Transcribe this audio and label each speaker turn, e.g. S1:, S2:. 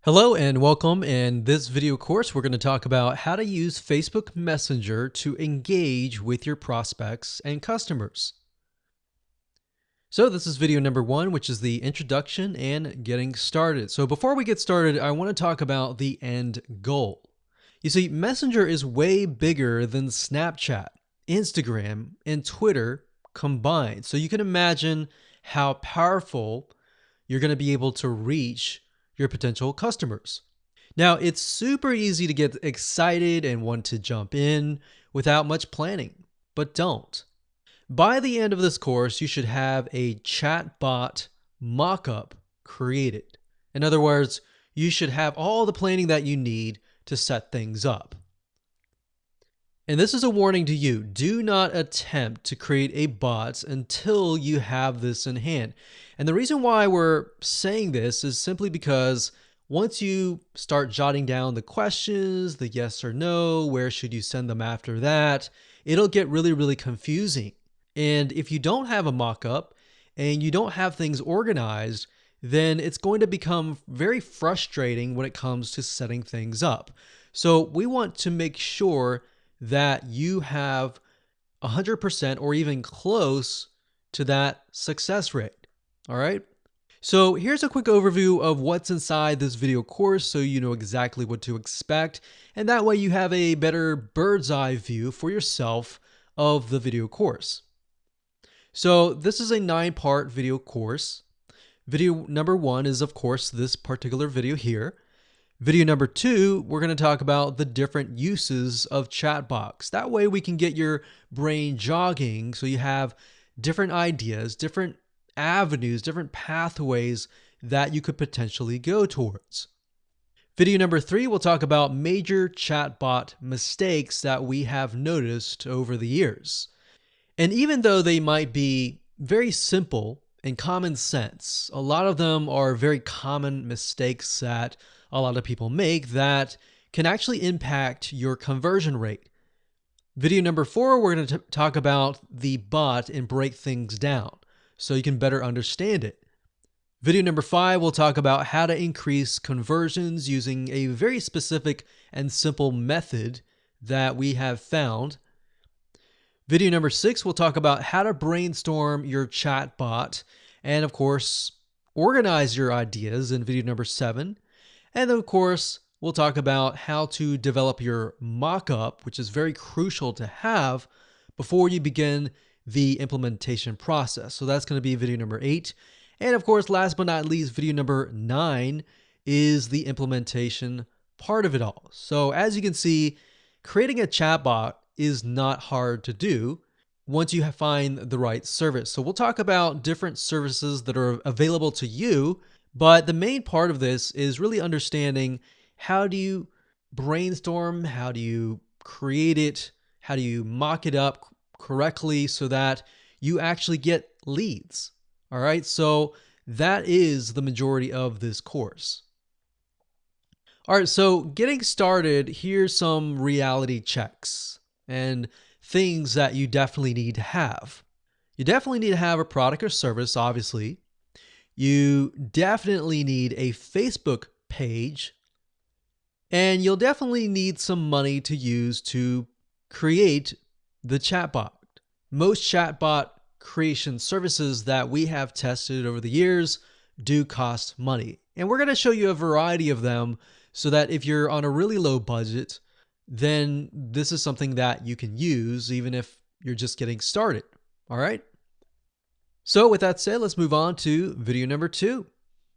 S1: Hello and welcome. In this video course, we're going to talk about how to use Facebook Messenger to engage with your prospects and customers. So this is video number 1, which is the introduction and getting started. So before we get started, I want to talk about the end goal. You see, Messenger is way bigger than Snapchat, Instagram, and Twitter combined. So you can imagine how powerful you're going to be able to reach your potential customers. Now, it's super easy to get excited and want to jump in without much planning, but don't. By the end of this course, you should have a chatbot mockup created. In other words, you should have all the planning that you need to set things up. And this is a warning to you. Do not attempt to create a bot until you have this in hand. And the reason why we're saying this is simply because once you start jotting down the questions, the yes or no, where should you send them after that, it'll get really confusing. And if you don't have a mock-up and you don't have things organized, then it's going to become very frustrating when it comes to setting things up. So we want to make sure that you have 100% or even close to that success rate. All right. So here's a quick overview of what's inside this video course so you know exactly what to expect. And that way you have a better bird's eye view for yourself of the video course. So this is a 9-part video course. Video number 1 is, of course, this particular video here. Video number 2, we're going to talk about the different uses of chatbots. That way we can get your brain jogging so you have different ideas, different avenues, different pathways that you could potentially go towards. Video number 3, we'll talk about major chatbot mistakes that we have noticed over the years. And even though they might be very simple and common sense, a lot of them are very common mistakes that a lot of people make that can actually impact your conversion rate. Video number 4, we're going to talk about the bot and break things down so you can better understand it. Video number 5, we'll talk about how to increase conversions using a very specific and simple method that we have found. Video number 6, we'll talk about how to brainstorm your chatbot and, of course, organize your ideas in video number 7. And then, of course, we'll talk about how to develop your mock-up, which is very crucial to have before you begin the implementation process. So that's going to be video number 8. And of course, last but not least, video number 9 is the implementation part of it all. So as you can see, creating a chatbot is not hard to do once you find the right service. So we'll talk about different services that are available to you. But the main part of this is really understanding how do you brainstorm, how do you create it, how do you mock it up correctly so that you actually get leads. All right, so that is the majority of this course. All right, so getting started, here's some reality checks and things that you definitely need to have. You definitely need to have a product or service, obviously. You definitely need a Facebook page, and you'll definitely need some money to use to create the chatbot. Most chatbot creation services that we have tested over the years do cost money, and we're going to show you a variety of them so that if you're on a really low budget, then this is something that you can use even if you're just getting started. All right. So with that said, let's move on to video number 2.